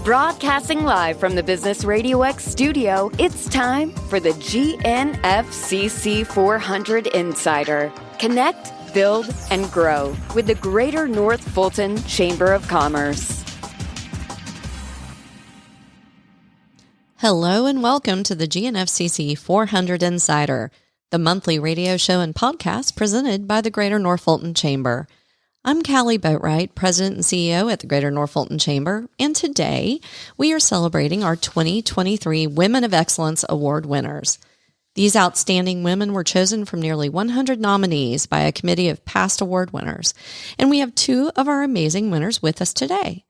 Broadcasting live from the Business RadioX studio, it's time for the GNFCC 400 Insider. Connect, build, and grow with the Greater North Fulton Chamber of Commerce. Hello and welcome to the GNFCC 400 Insider, the monthly radio show and podcast presented by the Greater North Fulton Chamber. I'm Callie Boatwright, President and CEO at the Greater North Fulton Chamber, and today we are celebrating our 2023 Women of Excellence Award winners. These outstanding women were chosen from nearly 100 nominees by a committee of past award winners, and we have two of our amazing winners with us today.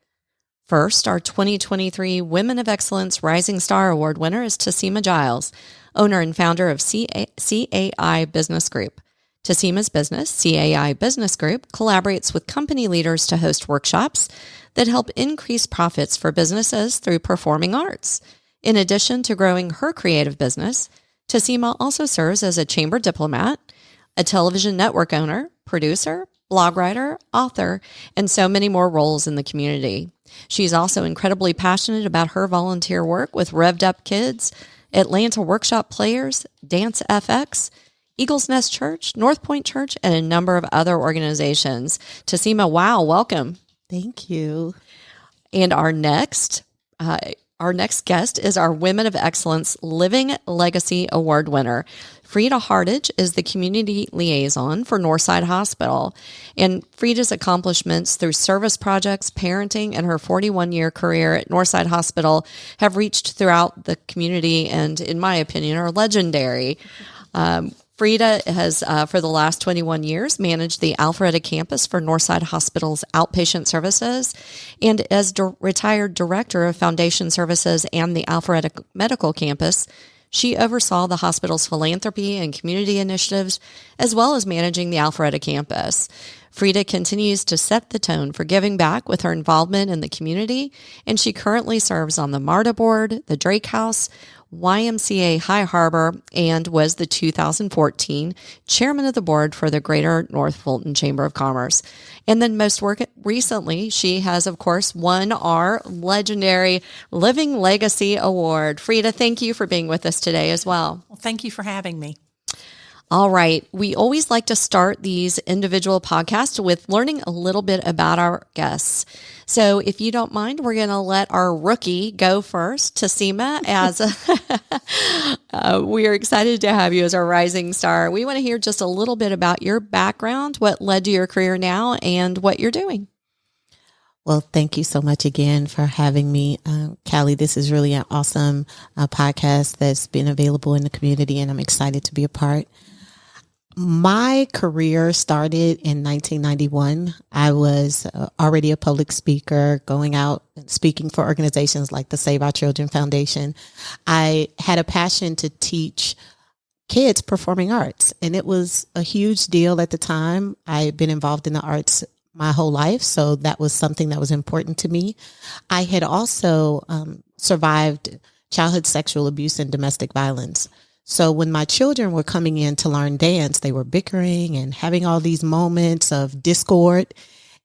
First, our 2023 Women of Excellence Rising Star Award winner is Toseima Jiles, owner and founder of CAI Business Group. Toseima's business, CAI Business Group, collaborates with company leaders to host workshops that help increase profits for businesses through performing arts. In addition to growing her creative business, Toseima also serves as a chamber diplomat, a television network owner, producer, blog writer, author, and so many more roles in the community. She's also incredibly passionate about her volunteer work with Revved Up Kids, Atlanta Workshop Players, Dance FX, Eagles Nest Church, North Point Church, and a number of other organizations. Toseima, wow, welcome. Thank you. And our next guest is our Women of Excellence Living Legacy Award winner. Freda Hardage is the community liaison for Northside Hospital, and Freda's accomplishments through service projects, parenting, and her 41-year career at Northside Hospital have reached throughout the community and, in my opinion, are legendary. Freda has, for the last 21 years, managed the Alpharetta campus for Northside Hospital's outpatient services, and as retired director of foundation services and the Alpharetta Medical Campus, she oversaw the hospital's philanthropy and community initiatives, as well as managing the Alpharetta campus. Freda continues to set the tone for giving back with her involvement in the community, and she currently serves on the MARTA board, the Drake House, YMCA High Harbor, and was the 2014 chairman of the board for the Greater North Fulton Chamber of Commerce. And then most recently, she has, of course, won our legendary Living Legacy Award. Freda, thank you for being with us today as well. Well, thank you for having me. All right. We always like to start these individual podcasts with learning a little bit about our guests. So if you don't mind, we're going to let our rookie go first, Toseima, as we are excited to have you as our rising star. We want to hear just a little bit about your background, what led to your career now, and what you're doing. Well, thank you so much again for having me. Callie, this is really an awesome podcast that's been available in the community, and I'm excited to be a part. My career started in 1991. I was already a public speaker, going out and speaking for organizations like the Save Our Children Foundation. I had a passion to teach kids performing arts, and it was a huge deal at the time. I had been involved in the arts my whole life, so that was something that was important to me. I had also survived childhood sexual abuse and domestic violence. So when my children were coming in to learn dance, they were bickering and having all these moments of discord.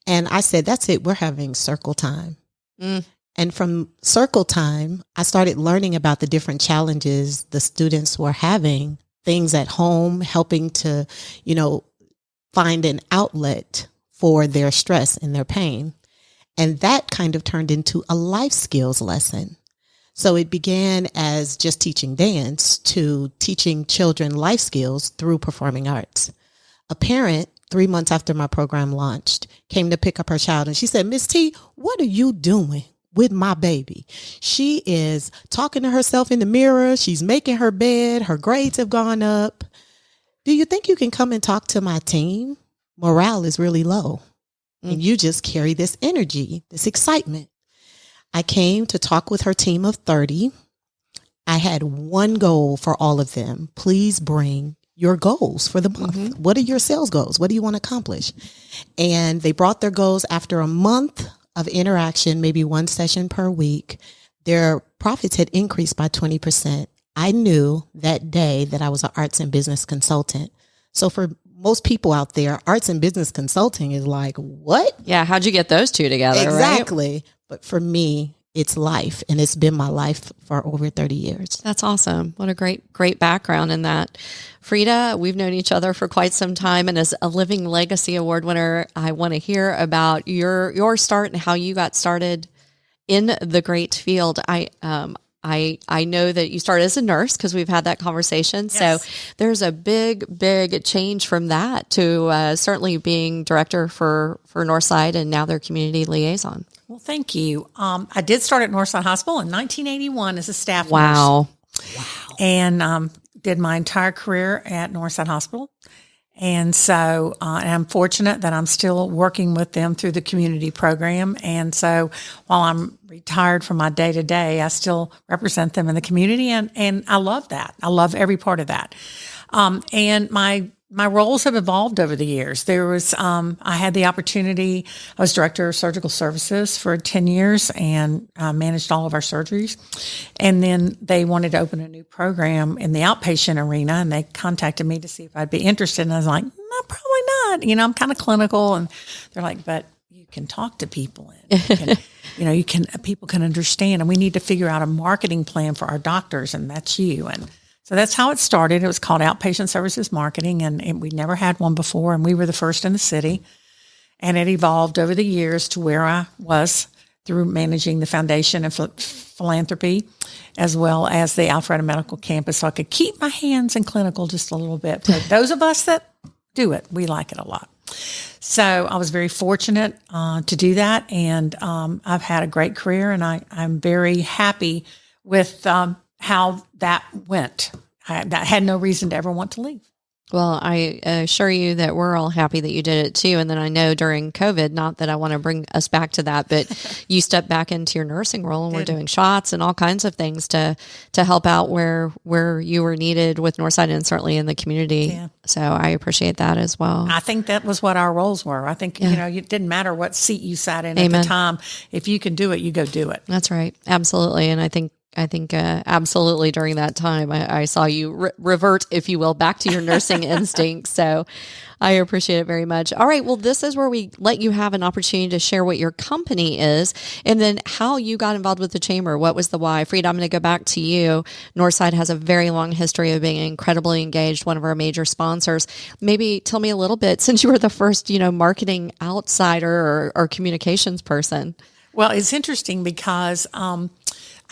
And I said, that's it. We're having circle time. And from circle time, I started learning about the different challenges the students were having, things at home, helping to, find an outlet for their stress and their pain. And that kind of turned into a life skills lesson. So it began as just teaching dance to teaching children life skills through performing arts. A parent, 3 months after my program launched, came to pick up her child, and she said, Miss T, what are you doing with my baby? She is talking to herself in the mirror. She's making her bed. Her grades have gone up. Do you think you can come and talk to my team? Morale is really low. And you just carry this energy, this excitement. I came to talk with her team of 30. I had one goal for all of them. Please bring your goals for the month. What are your sales goals? What do you want to accomplish? And they brought their goals after a month of interaction, maybe one session per week. Their profits had increased by 20%. I knew that day that I was an arts and business consultant. So for most people out there, arts and business consulting is like, what? Yeah. How'd you get those two together? Exactly. Right? But for me, it's life, and it's been my life for over 30 years. That's awesome. What a great background in that. Freda, we've known each other for quite some time, and as a Living Legacy Award winner, I want to hear about your start and how you got started in the great field. I know that you started as a nurse because we've had that conversation. Yes. So there's a big change from that to certainly being director for Northside and now their community liaison. Well, thank you. I did start at Northside Hospital in 1981 as a staff nurse. Wow. And did my entire career at Northside Hospital. And so I'm fortunate that I'm still working with them through the community program. And so while I'm retired from my day-to-day, I still represent them in the community. And I love that. I love every part of that. And my roles have evolved over the years. There was, I had the opportunity, I was director of surgical services for 10 years and managed all of our surgeries. And then they wanted to open a new program in the outpatient arena, and they contacted me to see if I'd be interested. And I was like, no, probably not. I'm kind of clinical. And they're like, but you can talk to people and you can, people can understand, and we need to figure out a marketing plan for our doctors, and that's you. And so that's how it started. It was called Outpatient Services Marketing, and we never had one before, and we were the first in the city. And it evolved over the years to where I was through managing the foundation and philanthropy, as well as the Alpharetta Medical Campus, so I could keep my hands in clinical just a little bit. But those of us that do it, we like it a lot. So I was very fortunate to do that, and I've had a great career, and I'm very happy with how that went. I had no reason to ever want to leave. Well, I assure you that we're all happy that you did it too. And then I know during COVID, not that I want to bring us back to that, but you stepped back into your nursing role, and we're doing shots and all kinds of things to help out where you were needed with Northside and certainly in the community. Yeah. So I appreciate that as well. I think that was what our roles were. I think, it didn't matter what seat you sat in Amen. At the time. If you can do it, you go do it. That's right. Absolutely. And I think absolutely during that time, I saw you revert, if you will, back to your nursing instincts. So I appreciate it very much. All right. Well, this is where we let you have an opportunity to share what your company is and then how you got involved with the chamber. What was the why? Freda, I'm going to go back to you. Northside has a very long history of being incredibly engaged, one of our major sponsors. Maybe tell me a little bit, since you were the first, marketing outsider or communications person. Well, it's interesting because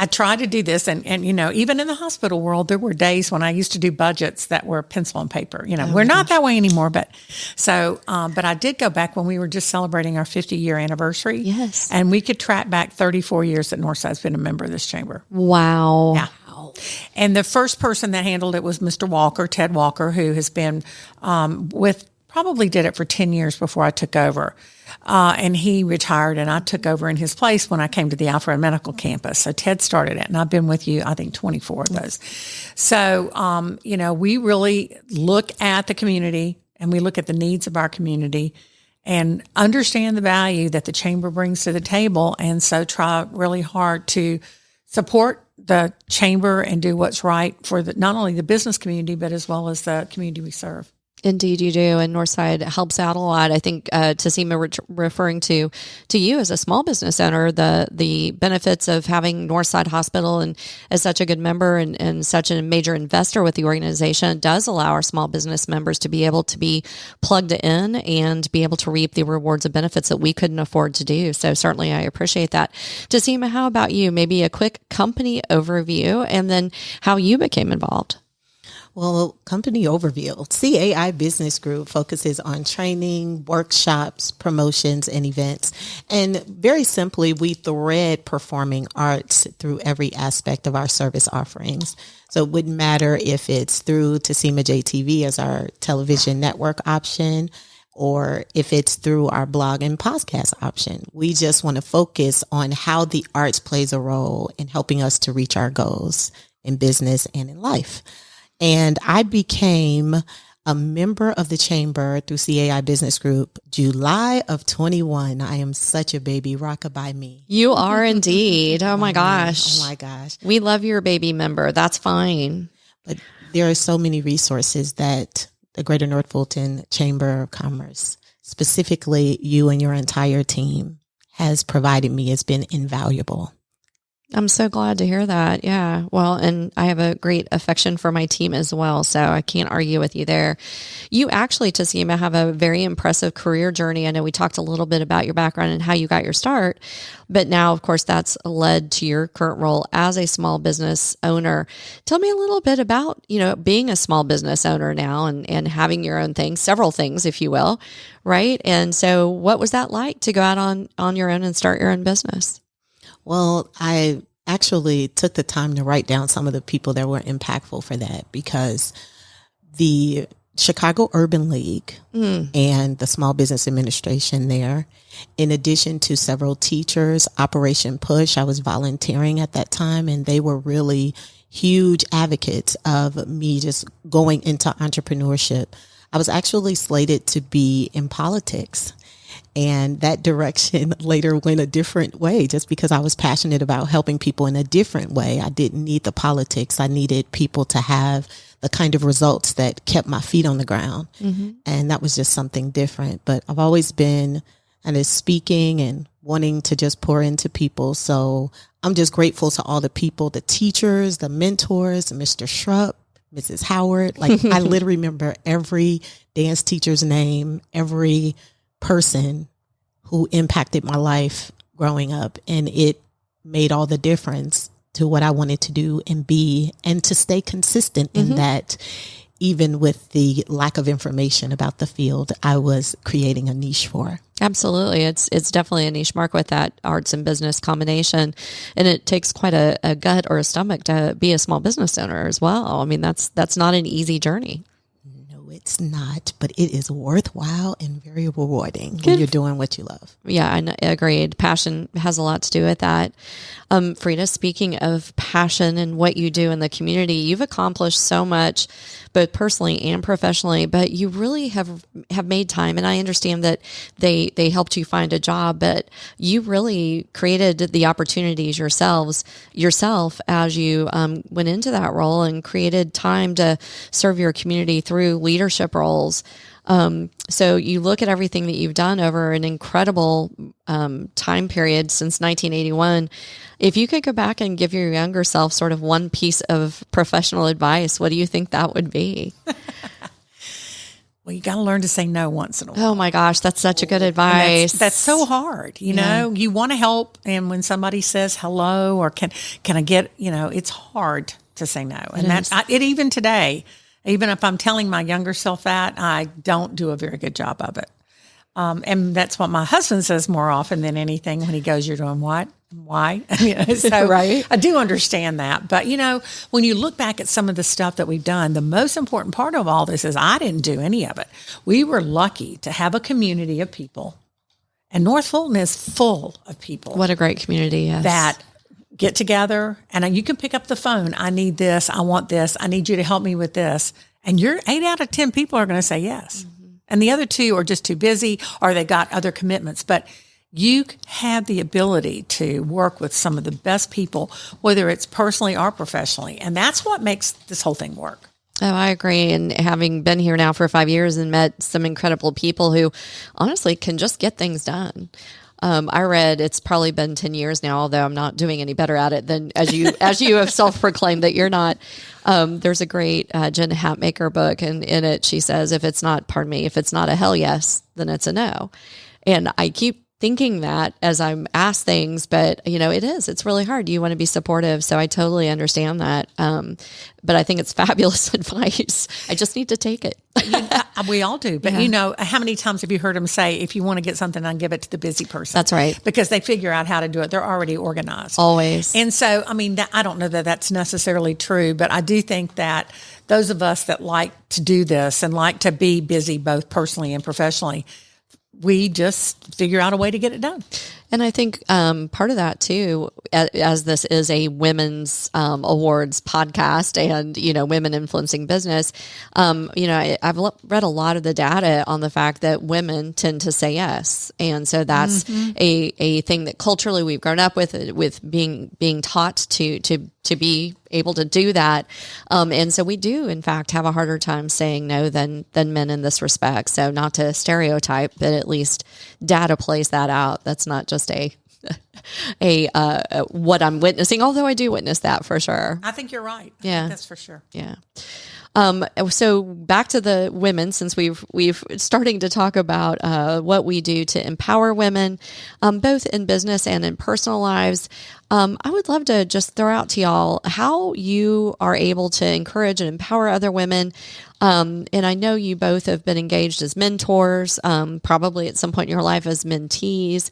I tried to do this, and even in the hospital world, there were days when I used to do budgets that were pencil and paper. We're not that way anymore, but I did go back when we were just celebrating our 50-year anniversary. Yes. And we could track back 34 years that Northside's been a member of this chamber. Wow. Yeah. And the first person that handled it was Mr. Walker, Ted Walker, who has been probably did it for 10 years before I took over. And he retired, and I took over in his place when I came to the Alpharetta Medical Campus. So Ted started it, and I've been with you, I think, 24 of those. So, we really look at the community, and we look at the needs of our community and understand the value that the chamber brings to the table. And so try really hard to support the chamber and do what's right for not only the business community, but as well as the community we serve. Indeed, you do. And Northside helps out a lot. I think Toseima referring to you as a small business owner, the benefits of having Northside Hospital and as such a good member and such a major investor with the organization does allow our small business members to be able to be plugged in and be able to reap the rewards and benefits that we couldn't afford to do. So certainly I appreciate that. Toseima, how about you? Maybe a quick company overview and then how you became involved. Well, company overview. CAI Business Group focuses on training, workshops, promotions, and events. And very simply, we thread performing arts through every aspect of our service offerings. So it wouldn't matter if it's through Toseima JTV as our television network option, or if it's through our blog and podcast option. We just want to focus on how the arts plays a role in helping us to reach our goals in business and in life. And I became a member of the chamber through CAI Business Group, July of 21. I am such a baby. Rockabye me. You are indeed. Oh my gosh. Oh my gosh. We love your baby member. That's fine. But there are so many resources that the Greater North Fulton Chamber of Commerce, specifically you and your entire team, has provided me. Has been invaluable. I'm so glad to hear that. Yeah. Well, and I have a great affection for my team as well. So I can't argue with you there. You actually, Toseima, have a very impressive career journey. I know we talked a little bit about your background and how you got your start, but now, of course, that's led to your current role as a small business owner. Tell me a little bit about, being a small business owner now and having your own things, several things, if you will, right? And so what was that like to go out on your own and start your own business? Well, I actually took the time to write down some of the people that were impactful for that, because the Chicago Urban League and the Small Business Administration there, in addition to several teachers, Operation Push, I was volunteering at that time, and they were really huge advocates of me just going into entrepreneurship. I was actually slated to be in politics. And that direction later went a different way, just because I was passionate about helping people in a different way. I didn't need the politics. I needed people to have the kind of results that kept my feet on the ground. Mm-hmm. And that was just something different. But I've always been kind of speaking and wanting to just pour into people. So I'm just grateful to all the people, the teachers, the mentors, Mr. Shrupp, Mrs. Howard. Like I literally remember every dance teacher's name, every person who impacted my life growing up, and it made all the difference to what I wanted to do and be, and to stay consistent in that. Even with the lack of information about the field, I was creating a niche for. Absolutely. It's definitely a niche mark with that arts and business combination. And it takes quite a gut or a stomach to be a small business owner as well. I mean, that's not an easy journey. It's not, but it is worthwhile and very rewarding when you're doing what you love. Yeah, I agreed. Passion has a lot to do with that. Freda, speaking of passion and what you do in the community, you've accomplished so much, both personally and professionally, but you really have made time. And I understand that they helped you find a job, but you really created the opportunities yourself as you went into that role and created time to serve your community through leadership roles. So you look at everything that you've done over an incredible time period since 1981. If you could go back and give your younger self sort of one piece of professional advice, what do you think that would be? Well, you got to learn to say no once in a while. Oh my gosh, that's such a good advice. That's so hard. You know, you want to help. And when somebody says hello or can I get, it's hard to say no. And even today, even if I'm telling my younger self that, I don't do a very good job of it. And that's what my husband says more often than anything when he goes, "You're doing what? Why?" So right. I do understand that. But, when you look back at some of the stuff that we've done, the most important part of all this is I didn't do any of it. We were lucky to have a community of people. And North Fulton is full of people. What a great community, yes. That get together and you can pick up the phone. I need this. I want this. I need you to help me with this. And 8 out of 10 people are going to say yes. Mm-hmm. And the other 2 are just too busy or they got other commitments. But you have the ability to work with some of the best people, whether it's personally or professionally. And that's what makes this whole thing work. Oh, I agree. And having been here now for 5 years and met some incredible people who honestly can just get things done. I read, it's probably been 10 years now, although I'm not doing any better at it than as you have self-proclaimed that you're not. There's a great Jen Hatmaker book, and in it she says, if it's not a hell yes, then it's a no. And I keep thinking that as I'm asked things, but it's really hard. You want to be supportive. So I totally understand that. But I think it's fabulous advice. I just need to take it. We all do. But how many times have you heard them say, if you want to get something done, give it to the busy person? That's right. Because they figure out how to do it. They're already organized. Always. And so, I don't know that that's necessarily true, but I do think that those of us that like to do this and like to be busy, both personally and professionally, we just figure out a way to get it done. And I think part of that too, as this is a women's awards podcast and, women influencing business, I've read a lot of the data on the fact that women tend to say yes. And so that's a thing that culturally we've grown up with being taught to be able to do that. And so we do, in fact, have a harder time saying no than men in this respect. So not to stereotype, but at least data plays that out. That's not just a what I'm witnessing, although I do witness that for sure. I think you're right. Yeah. That's for sure. Yeah. So back to the women, since we've starting to talk about what we do to empower women, both in business and in personal lives. I would love to just throw out to y'all how you are able to encourage and empower other women. And I know you both have been engaged as mentors, probably at some point in your life as mentees.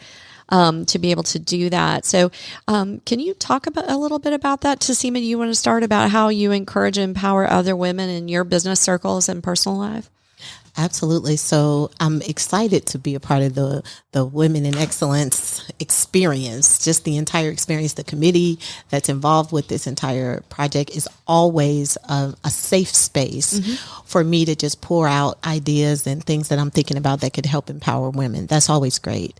To be able to do that. So, can you talk about a little bit about that? Toseima, do you want to start about how you encourage and empower other women in your business circles and personal life? Absolutely. So I'm excited to be a part of the Women in Excellence experience, just the entire experience. The committee that's involved with this entire project is always a safe space for me to just pour out ideas and things that I'm thinking about that could help empower women. That's always great.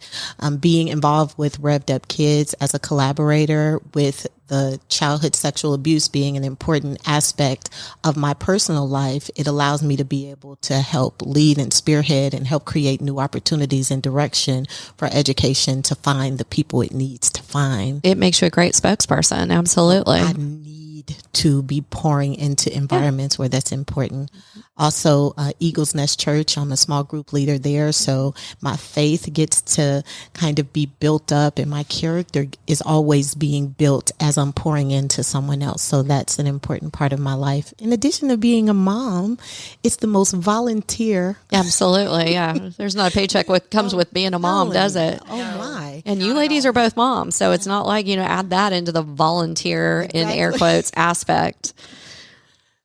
Being involved with Rev'd Up Kids as a collaborator with the childhood sexual abuse being an important aspect of my personal life, it allows me to be able to help lead and spearhead and help create new opportunities and direction for education to find the people it needs to find. It makes you a great spokesperson. Absolutely. I need to be pouring into environments where that's important. Also, Eagles Nest Church, I'm a small group leader there. So my faith gets to kind of be built up and my character is always being built as I'm pouring into someone else. So that's an important part of my life. In addition to being a mom, it's the most volunteer. Absolutely. Yeah. There's not a paycheck what comes with being a mom, does it? Oh my. And you ladies are both moms. So it's not like, add that into the volunteer in air quotes aspect.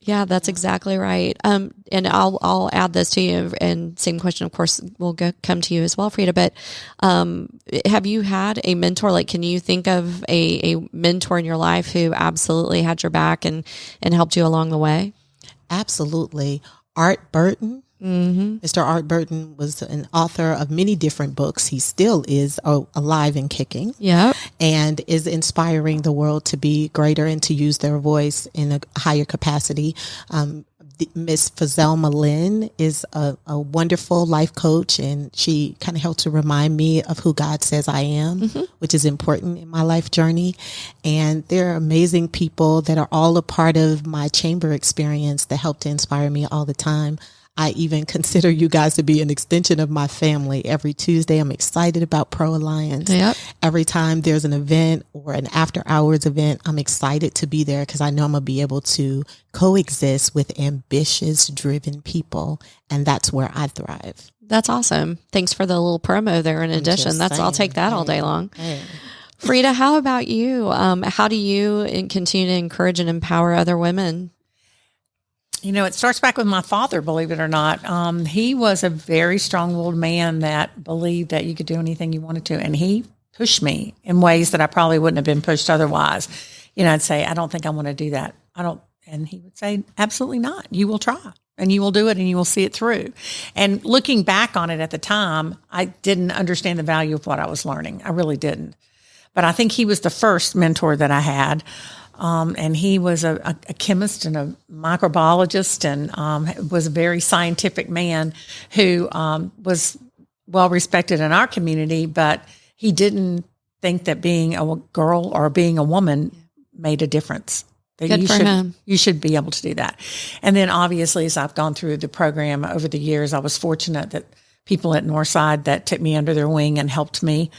Yeah, that's exactly right. And I'll add this to you. And same question, of course, will come to you as well, Freda. But have you had a mentor? Like, can you think of a mentor in your life who absolutely had your back and helped you along the way? Absolutely. Art Burton. Mr. Art Burton was an author of many different books. He still is alive and kicking. Yeah. And is inspiring the world to be greater and to use their voice in a higher capacity. Miss Fazelma Lynn is a wonderful life coach, and she kind of helped to remind me of who God says I am, which is important in my life journey. And there are amazing people that are all a part of my chamber experience that help to inspire me all the time. I even consider you guys to be an extension of my family. Every Tuesday, I'm excited about Pro Alliance. Yep. Every time there's an event or an after hours event, I'm excited to be there because I know I'm going to be able to coexist with ambitious, driven people. And that's where I thrive. That's awesome. Thanks for the little promo there in addition. I'll take that all day long. Freda, how about you? How do you continue to encourage and empower other women? It starts back with my father, believe it or not. He was a very strong-willed man that believed that you could do anything you wanted to. And he pushed me in ways that I probably wouldn't have been pushed otherwise. I'd say, I don't think I want to do that. And he would say, absolutely not. You will try and you will do it and you will see it through. And looking back on it at the time, I didn't understand the value of what I was learning. I really didn't. But I think he was the first mentor that I had. And he was a chemist and a microbiologist and was a very scientific man who was well respected in our community, but he didn't think that being a girl or being a woman made a difference. That you should be able to do that. And then obviously, as I've gone through the program over the years, I was fortunate that people at Northside that took me under their wing and helped me,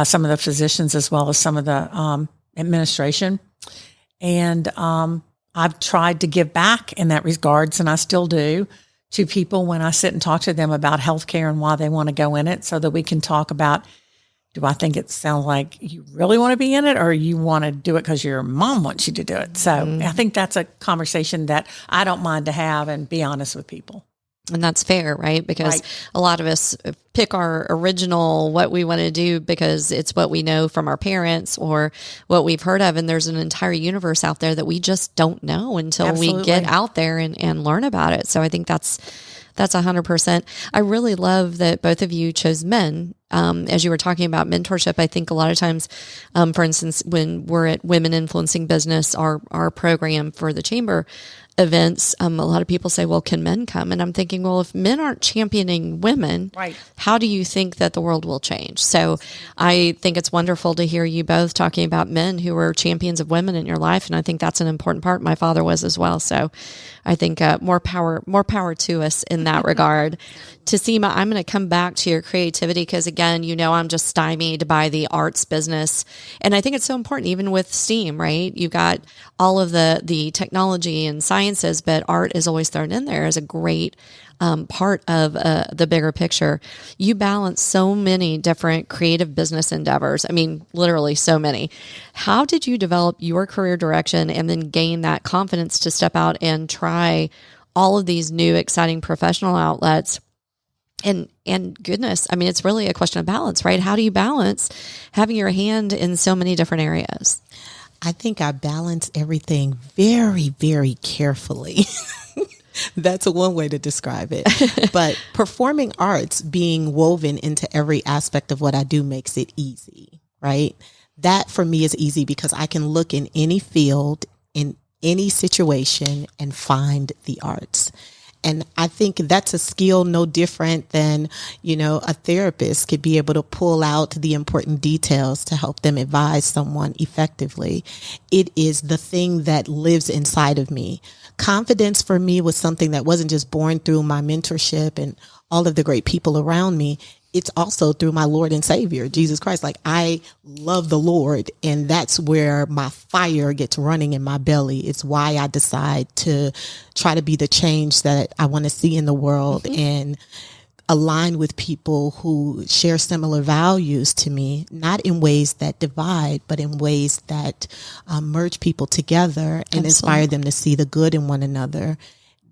some of the physicians as well as some of the administration. And I've tried to give back in that regards, and I still do, to people when I sit and talk to them about healthcare and why they want to go in it, so that we can talk about, do I think it sounds like you really want to be in it, or you want to do it because your mom wants you to do it? So I think that's a conversation that I don't mind to have and be honest with people. And that's fair, right? Because a lot of us pick our original, what we want to do because it's what we know from our parents or what we've heard of. And there's an entire universe out there that we just don't know until we get out there and learn about it. So I think that's 100%. I really love that both of you chose men as you were talking about mentorship, I think a lot of times, for instance, when we're at Women Influencing Business, our program for the chamber events, a lot of people say, well, can men come? And I'm thinking, well, if men aren't championing women, right, how do you think that the world will change? So I think it's wonderful to hear you both talking about men who are champions of women in your life. And I think that's an important part. My father was as well. So I think more power to us in that regard. Toseima, I'm going to come back to your creativity because, again, I'm just stymied by the arts business. And I think it's so important, even with STEAM, right? You've got all of the technology and sciences, but art is always thrown in there as a great part of the bigger picture. You balance so many different creative business endeavors. I mean, literally so many. How did you develop your career direction and then gain that confidence to step out and try all of these new, exciting professional outlets? And goodness, I mean, it's really a question of balance, right? How do you balance having your hand in so many different areas? I think I balance everything very, very carefully. That's one way to describe it. But performing arts being woven into every aspect of what I do makes it easy, right? That for me is easy because I can look in any field, in any situation and find the arts. And I think that's a skill no different than, a therapist could be able to pull out the important details to help them advise someone effectively. It is the thing that lives inside of me. Confidence for me was something that wasn't just born through my mentorship and all of the great people around me. It's also through my Lord and Savior, Jesus Christ. Like, I love the Lord, and that's where my fire gets running in my belly. It's why I decide to try to be the change that I want to see in the world and align with people who share similar values to me, not in ways that divide, but in ways that merge people together and inspire them to see the good in one another.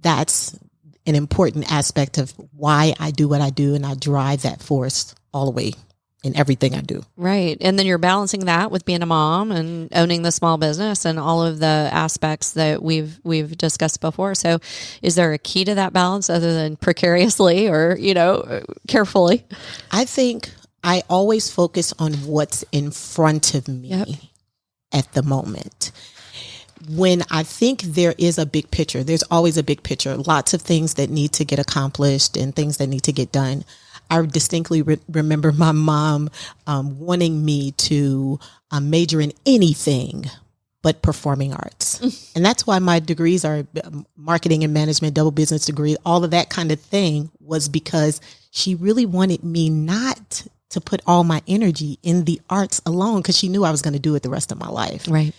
That's an important aspect of why I do what I do, and I drive that force all the way in everything I do. Right. And then you're balancing that with being a mom and owning the small business and all of the aspects that we've discussed before. So is there a key to that balance other than precariously or, carefully? I think I always focus on what's in front of me at the moment. When I think there is a big picture, there's always a big picture, lots of things that need to get accomplished and things that need to get done. I distinctly remember my mom wanting me to major in anything but performing arts. And that's why my degrees are marketing and management, double business degree, all of that kind of thing, was because she really wanted me not to put all my energy in the arts alone, because she knew I was going to do it the rest of my life. Right.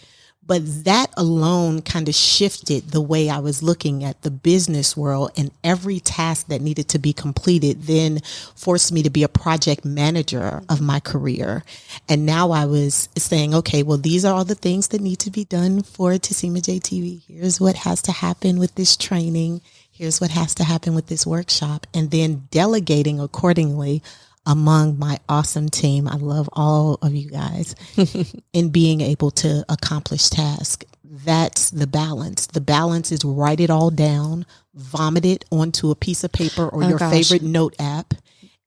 But that alone kind of shifted the way I was looking at the business world, and every task that needed to be completed then forced me to be a project manager of my career. And now I was saying, okay, well, these are all the things that need to be done for Toseima JTV. Here's what has to happen with this training. Here's what has to happen with this workshop. And then delegating accordingly among my awesome team. I love all of you guys in being able to accomplish tasks. That's the balance. The balance is write it all down, vomit it onto a piece of paper or your favorite note app,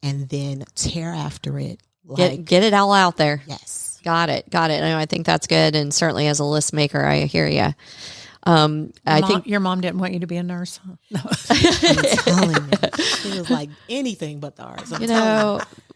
and then tear after it. Get it all out there. Yes. Got it. I think that's good. And certainly as a list maker, I hear you. I think your mom didn't want you to be a nurse. Huh? No. I'm telling you, she was like anything but the arts.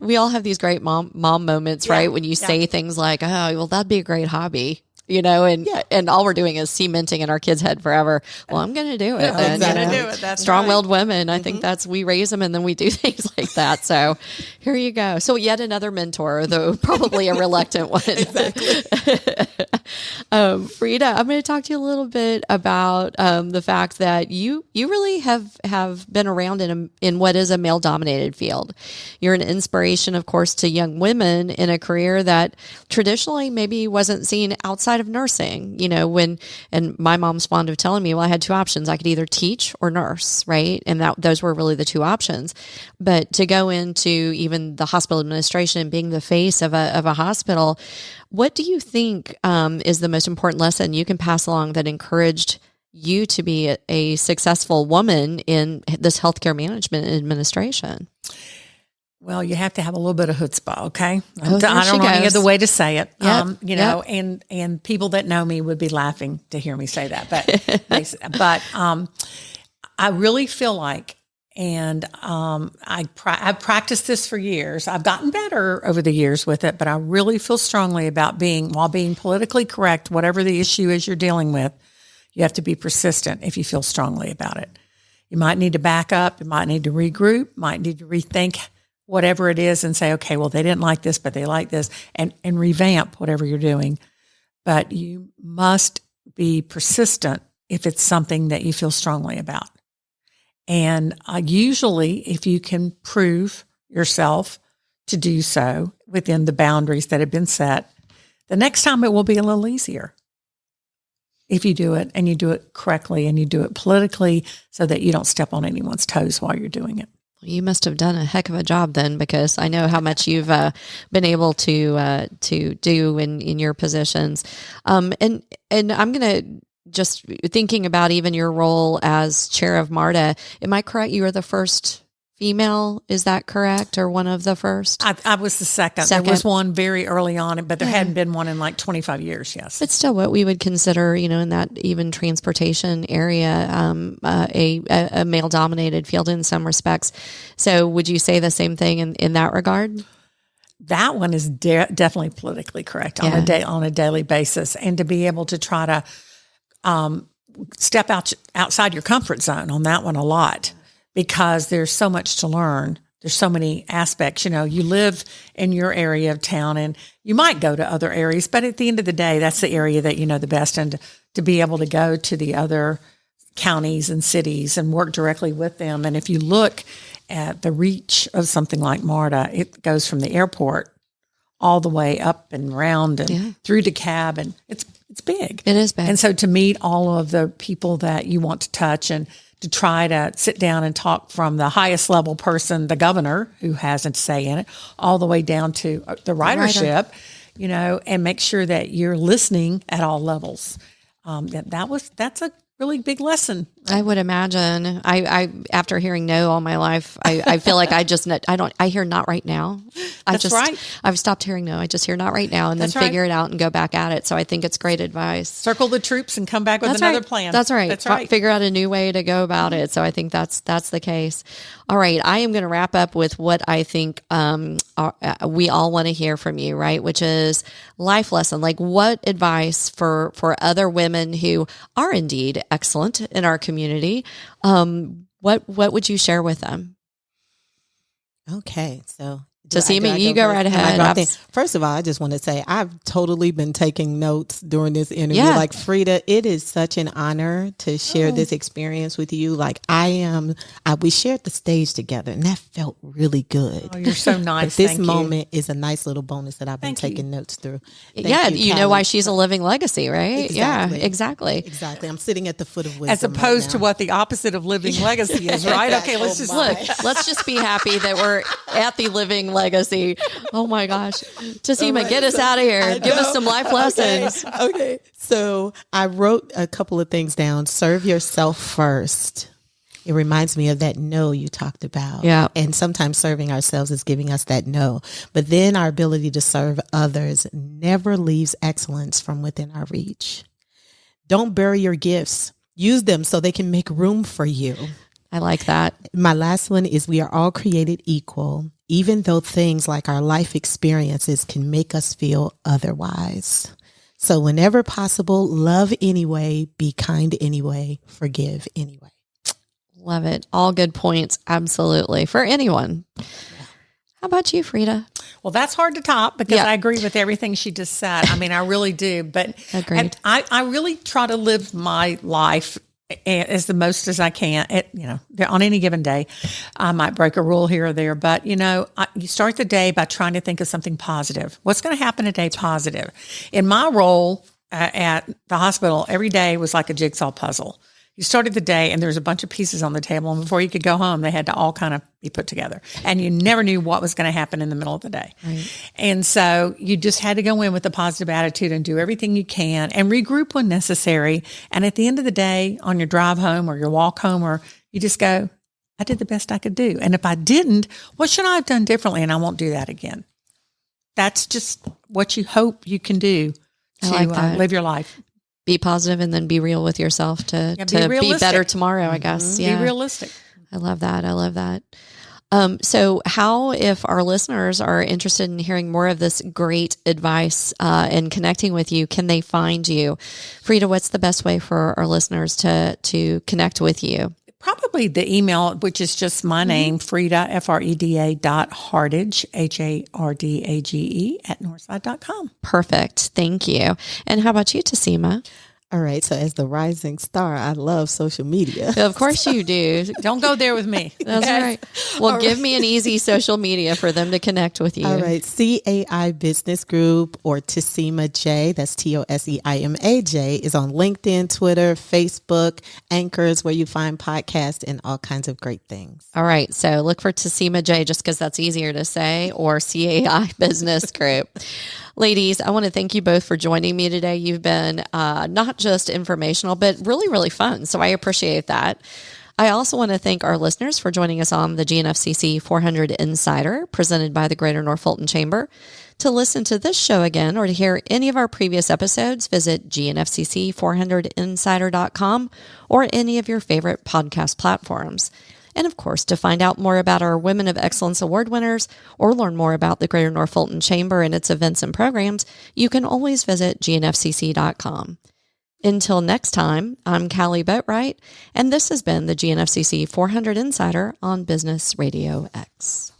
We all have these great mom moments, right? When you say things like, "Oh, well, that'd be a great hobby," and all we're doing is cementing in our kids' head forever. Well, I'm going to do it. I'm going to do it. That's strong-willed women. I think we raise them and then we do things like that. So here you go. So yet another mentor, though probably a reluctant one. Exactly. Freda, I'm going to talk to you a little bit about the fact that you really have been around in what is a male-dominated field. You're an inspiration, of course, to young women in a career that traditionally maybe wasn't seen outside of nursing. And my mom's fond of telling me, well, I had two options. I could either teach or nurse, right? And those were really the two options. But to go into even the hospital administration and being the face of a hospital, what do you think is the most important lesson you can pass along that encouraged you to be a successful woman in this healthcare management and administration? Well, you have to have a little bit of chutzpah, okay? Oh, there I she don't know any goes. other way to say it. Yep, You know, and people that know me would be laughing to hear me say that. But I really feel like, and I've practiced this for years. I've gotten better over the years with it, but I really feel strongly about while being politically correct, whatever the issue is you're dealing with, you have to be persistent if you feel strongly about it. You might need to back up. You might need to regroup, might need to rethink whatever it is and say, okay, well, they didn't like this, but they like this, and revamp whatever you're doing. But you must be persistent if it's something that you feel strongly about. And usually, if you can prove yourself to do so within the boundaries that have been set, the next time it will be a little easier if you do it and you do it correctly and you do it politically so that you don't step on anyone's toes while you're doing it. You must have done a heck of a job then, because I know how much you've been able to do in your positions. And I'm going to just thinking about even your role as chair of MARTA. Am I correct? You were the first female. Is that correct? Or one of the first? I was the second. There was one very early on, but there hadn't been one in like 25 years. Yes. But still what we would consider, in that even transportation area, a male dominated field in some respects. So would you say the same thing in that regard? That one is definitely politically correct on a daily basis. And to be able to try to step outside your comfort zone on that one a lot, because there's so much to learn. There's so many aspects. You live in your area of town and you might go to other areas, but at the end of the day, that's the area that you know the best. And to be able to go to the other counties and cities and work directly with them. And if you look at the reach of something like MARTA, it goes from the airport all the way up and around and through DeKalb, and it's big. It is big. And so to meet all of the people that you want to touch and to try to sit down and talk from the highest level person, the governor, who has a say in it, all the way down to the ridership, and make sure that you're listening at all levels. That's a really big lesson. I would imagine. I after hearing no all my life, I feel like I hear not right now. Right. I've stopped hearing no. I just hear not right now, and then figure it out and go back at it. So I think it's great advice. Circle the troops and come back with another plan. That's right. Figure out a new way to go about it. So I think that's the case. All right. I am going to wrap up with what I think we all want to hear from you, right? Which is life lesson. Like, what advice for other women who are indeed excellent in our community? What would you share with them? Okay, so Toseima, you go right ahead. First of all, I just want to say I've totally been taking notes during this interview. Yeah. Like, Freda, it is such an honor to share this experience with you. Like, we shared the stage together, and that felt really good. Oh, you're so nice. But this moment is a nice little bonus that I've been taking notes through. Thank you know why she's a living legacy, right? Exactly. Yeah, exactly. Exactly. I'm sitting at the foot of wisdom. As opposed to what the opposite of living legacy is, right? Okay, let's just look. Let's just be happy that we're at the living legacy. Oh my gosh. Toseima, get us out of here. Give us some life lessons. Okay. So I wrote a couple of things down. Serve yourself first. It reminds me of that no you talked about. Yeah. And sometimes serving ourselves is giving us that no. But then our ability to serve others never leaves excellence from within our reach. Don't bury your gifts. Use them so they can make room for you. I like that. My last one is we are all created equal, even though things like our life experiences can make us feel otherwise. So whenever possible, love anyway, be kind anyway, forgive anyway. Love it. All good points. Absolutely. For anyone. How about you, Freda? Well, that's hard to top because I agree with everything she just said. I mean, I really do. But I really try to live my life as the most as I can. On any given day, I might break a rule here or there, but you start the day by trying to think of something positive. What's going to happen today positive? In my role at the hospital, every day was like a jigsaw puzzle. You started the day and there's a bunch of pieces on the table, and before you could go home, they had to all kind of be put together, and you never knew what was going to happen in the middle of the day. Right. And so you just had to go in with a positive attitude and do everything you can and regroup when necessary. And at the end of the day, on your drive home or your walk home, or you just go, I did the best I could do. And if I didn't, what should I have done differently? And I won't do that again. That's just what you hope you can do to live your life. Be positive and then be real with yourself to be better tomorrow, I guess. Yeah. Be realistic. I love that. I love that. So how, if our listeners are interested in hearing more of this great advice and connecting with you, can they find you? Freda, what's the best way for our listeners to connect with you? Probably the email, which is just my name, Freda, Freda.Hardage, Hardage at Northside.com. Perfect. Thank you. And how about you, Toseima? All right. So as the rising star, I love social media. Of course you do. Don't go there with me. That's right. Well, give me an easy social media for them to connect with you. All right. CAI Business Group, or Toseima J, that's TOSEIMAJ, is on LinkedIn, Twitter, Facebook, Anchors, where you find podcasts and all kinds of great things. All right. So look for Toseima J just because that's easier to say, or CAI Business Group. Ladies, I want to thank you both for joining me today. You've been not just informational, but really, really fun. So I appreciate that. I also want to thank our listeners for joining us on the GNFCC 400 Insider, presented by the Greater North Fulton Chamber. To listen to this show again or to hear any of our previous episodes, visit GNFCC400insider.com or any of your favorite podcast platforms. And of course, to find out more about our Women of Excellence Award winners or learn more about the Greater North Fulton Chamber and its events and programs, you can always visit GNFCC.com. Until next time, I'm Callie Boatwright, and this has been the GNFCC 400 Insider on Business Radio X.